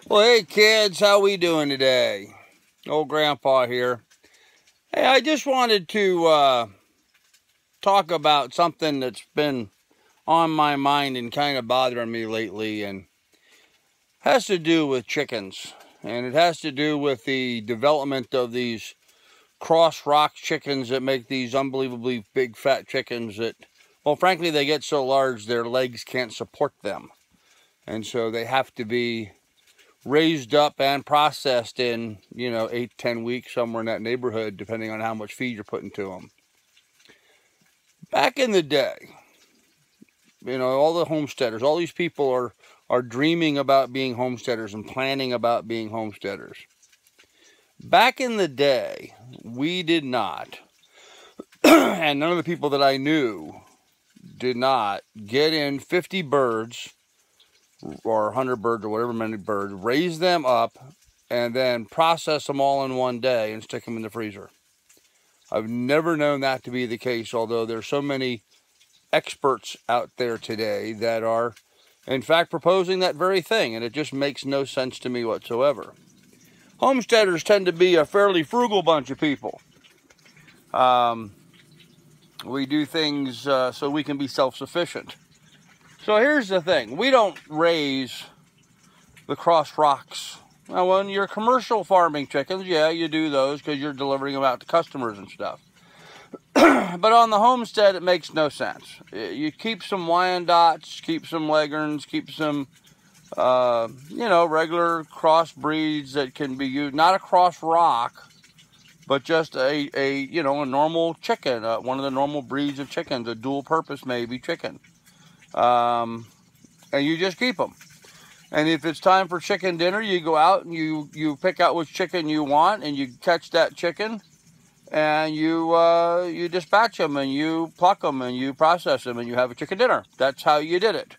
Well, hey kids, how we doing today? Old Grandpa here. Hey, I just wanted to talk about something that's been on my mind and kind of bothering me lately, and has to do with chickens. And it has to do with the development of these cross rock chickens that make these unbelievably big fat chickens that, well, frankly, they get so large their legs can't support them. And so they have to be raised up and processed in, 8-10 weeks, somewhere in that neighborhood, depending on how much feed you're putting to them. Back in the day, all the homesteaders, all these people are dreaming about being homesteaders and planning about being homesteaders. Back in the day, we did not, and none of the people that I knew did not get in 50 birds or 100 birds or whatever many birds, raise them up, and then process them all in one day and stick them in the freezer. I've never known that to be the case, although there's so many experts out there today that are, in fact, proposing that very thing, and it just makes no sense to me whatsoever. Homesteaders tend to be a fairly frugal bunch of people. We do things so we can be self-sufficient. So here's the thing. We don't raise the cross rocks. Now, when you're commercial farming chickens, yeah, you do those because you're delivering them out to customers and stuff. But on the homestead, it makes no sense. You keep some Wyandottes, keep some Leghorns, keep some, regular cross breeds that can be used. Not a cross rock, but just a normal chicken, one of the normal breeds of chickens, a dual purpose maybe chicken. And you just keep them. And if it's time for chicken dinner, you go out and you pick out which chicken you want, and you catch that chicken, and you dispatch them, and you pluck them, and you process them, and you have a chicken dinner. That's how you did it.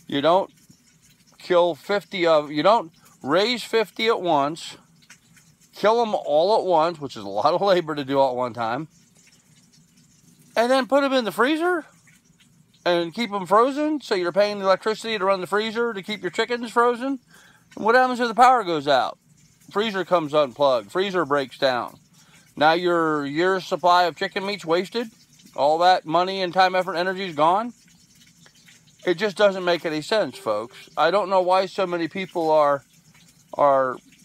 You don't kill 50 of, you don't raise 50 at once, kill them all at once, which is a lot of labor to do all at one time, and then put them in the freezer and keep them frozen, so you're paying the electricity to run the freezer to keep your chickens frozen. And what happens if the power goes out? Freezer comes unplugged. Freezer breaks down. Now your year's supply of chicken meat's wasted. All that money and time, effort, energy is gone. It just doesn't make any sense, folks. I don't know why so many people are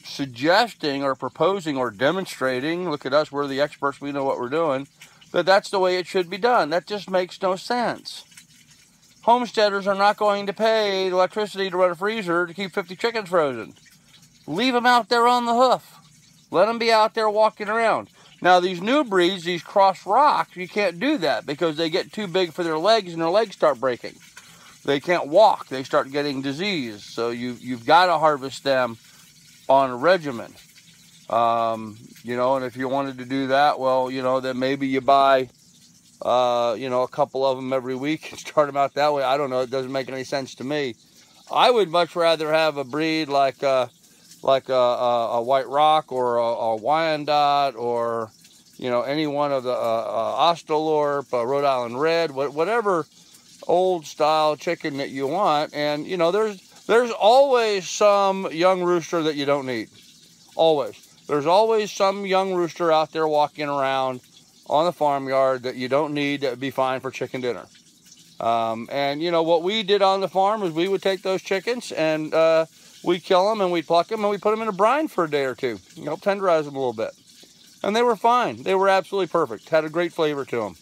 suggesting or proposing or demonstrating, look at us, we're the experts, we know what we're doing, that that's the way it should be done. That just makes no sense. Homesteaders are not going to pay electricity to run a freezer to keep 50 chickens frozen. Leave them out there on the hoof. Let them be out there walking around. Now, these new breeds, these cross rocks, you can't do that because they get too big for their legs and their legs start breaking. They can't walk. They start getting disease. So you've got to harvest them on a regimen. And if you wanted to do that, well, then maybe you buy a couple of them every week and start them out that way. I don't know. It doesn't make any sense to me. I would much rather have a breed like a White Rock or a Wyandotte or, any one of the Austalorp, Rhode Island Red, whatever old style chicken that you want. And, there's always some young rooster that you don't need. Always. There's always some young rooster out there walking around on the farmyard that you don't need, that would be fine for chicken dinner. And what we did on the farm is we would take those chickens and we'd kill them and we'd pluck them and we'd put them in a brine for a day or two, tenderize them a little bit. And they were fine. They were absolutely perfect. Had a great flavor to them.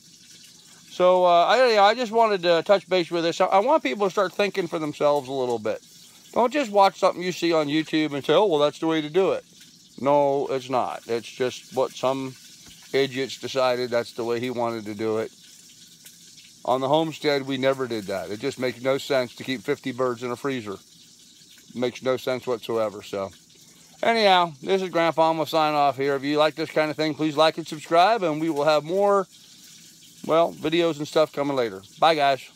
So I just wanted to touch base with this. I want people to start thinking for themselves a little bit. Don't just watch something you see on YouTube and say, oh, well, that's the way to do it. No, it's not. It's just what some idiots decided that's the way he wanted to do it. On the homestead, we never did that. It just makes no sense to keep 50 birds in a freezer. It makes no sense whatsoever. So anyhow, this is Grandpa. I'm going to sign off here. If you like this kind of thing, please like and subscribe, and we will have more, videos and stuff coming later. Bye, guys.